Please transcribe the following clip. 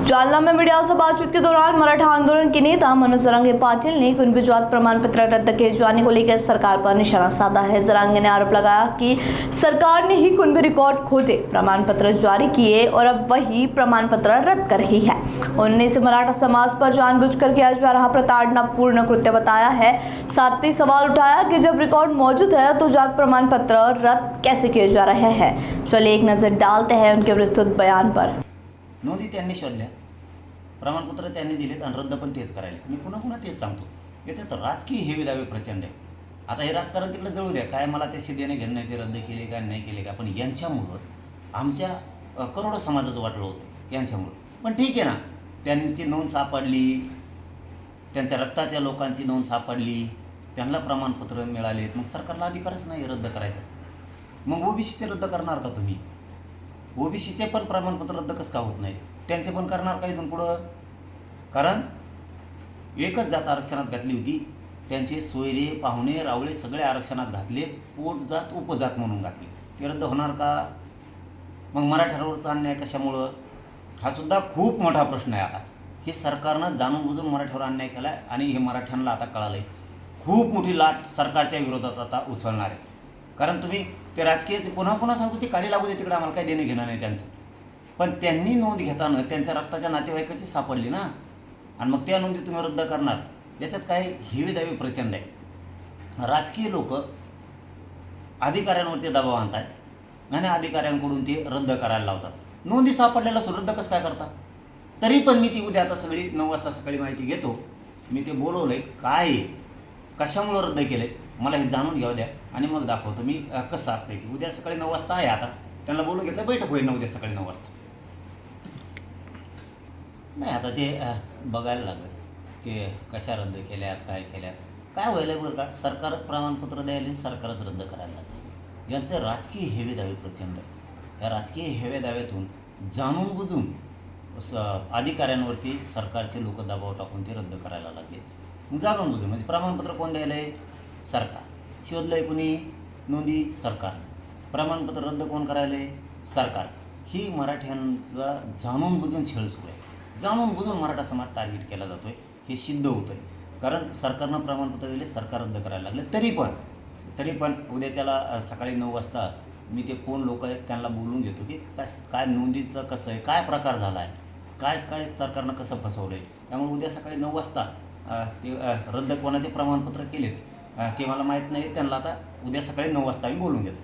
जालना में मीडिया से बातचीत के दौरान मराठा आंदोलन के नेता मनोज जरांगे पाटिल ने कुणबी जात प्रमाण पत्र रद्द किए जाने को लेकर सरकार पर निशाना साधा है। जरांगे ने आरोप लगाया कि सरकार ने ही कुणबी रिकॉर्ड खोजे, प्रमाण पत्र जारी किए और अब वही प्रमाण पत्र रद्द कर रही है। उन्होंने इसे मराठा समाज पर जानबूझकर किया जा रहा प्रताड़नापूर्ण कृत्य बताया है। साथ ही सवाल उठाया कि जब रिकॉर्ड मौजूद है तो जात प्रमाण पत्र रद्द कैसे किए जा रहे हैं। चलिए एक नजर डालते हैं उनके विस्तृत बयान पर। नोंदी त्यांनी शोधल्या, प्रमाणपत्र त्यांनी दिलेत आणि रद्द पण तेच करायले। मी पुन्हा पुन्हा तेच सांगतो, याच्यात राजकीय हेवे दावे प्रचंड आहे। आता हे राजकारण तिकडे जळू द्या, काय मला ते शिदेने घेणं नाही, ते रद्द केले का नाही केले का, पण यांच्यामुळं आमच्या करोडो समाजाचं वाटलं होतं यांच्यामुळं। पण ठीक आहे ना, त्यांची नोंद सापडली, त्यांच्या रक्ताच्या लोकांची नोंद सापडली, त्यांना प्रमाणपत्र मिळालेत, मग सरकारला अधिकारच नाही रद्द करायचा। मग ओबीसीचे रद्द करणार का तुम्ही? ओबीसीचे पण प्रमाणपत्र रद्द कसं का होत नाहीत? त्यांचे पण करणार का इथून पुढं? कारण एकच जात आरक्षणात घातली होती, त्यांचे सोयरे पाहुणे रावळे सगळे आरक्षणात घातले, पोट जात उपजात म्हणून घातले, ते रद्द होणार का? मग मराठ्यांवरचा अन्याय कशामुळं? हा सुद्धा खूप मोठा प्रश्न आहे। आता हे सरकारनं जाणून बुजून मराठ्यावर अन्याय केला आहे आणि हे मराठ्यांना आता कळालं आहे। खूप मोठी लाट सरकारच्या विरोधात आता उसळणार आहे। कारण तुम्ही ते राजकीय पुन्हा पुन्हा सांगतो, ते काढी लागू दे तिकडे, आम्हाला काही देणं घेणं नाही त्यांचं, पण त्यांनी नोंद घेताना त्यांच्या रक्ताच्या नातेवाईकाची सापडली ना, आणि मग त्या नोंदी तुम्ही रद्द करणार, याच्यात काय हेवे दावे प्रचंड आहे। राजकीय लोक अधिकाऱ्यांवरती दबाव आणतात आणि अधिकाऱ्यांकडून ते रद्द करायला लावतात। नोंदी सापडलेला रद्द कसं काय करता? तरी पण मी ती उद्या आता सगळी 9 वाजता सकाळी माहिती घेतो, मी ते बोलवलंय, काय कशामुळं रद्द केलं आहे मला हे जाणून घ्यावं द्या आणि मग दाखवतो मी कसं असतं ते। उद्या सकाळी 9 वाजता आहे, आता त्यांना बोलून घेतलं, बैठक होईल ना उद्या सकाळी 9 वाजता। नाही आता ते बघायला लागेल ते कशा रद्द केल्यात, काय केल्यात, काय व्हायला बरं का, सरकारच प्रमाणपत्र द्यायला, सरकारच रद्द करायला लागेल। ज्यांचे राजकीय हेवे दावे प्रचंड आहे, या राजकीय हेवे दाव्यातून जाणून बुजून अधिकाऱ्यांवरती सरकारचे लोक दबाव टाकून ते रद्द करायला लागले। जाणून बुजून म्हणजे प्रमाणपत्र कोण द्यायला आहे? सरकार। शोधलंय कुणी? नोंदी सरकार। प्रमाणपत्र रद्द कोण करायला आहे? सरकार। ही मराठ्यांचा जाणून बुजून छळ सुरू आहे। जाणून बुजून मराठा समाज टार्गेट केला जातोय, हे सिद्ध होतं आहे। कारण सरकारनं प्रमाणपत्र दिले, सरकार रद्द करायला लागले। तरी पण उद्याच्याला सकाळी 9 वाजता मी ते कोण लोक आहेत त्यांना बोलून घेतो की काय नोंदीचं कसं आहे, काय प्रकार झाला आहे, काय सरकारनं कसं फसवलं आहे। त्यामुळे उद्या सकाळी 9 वाजता ते रद्द कोणाचे प्रमाणपत्र केलेत ते मला माहीत नाही, त्यांना आता उद्या सकाळी 9 वाजता मी बोलून घेतो।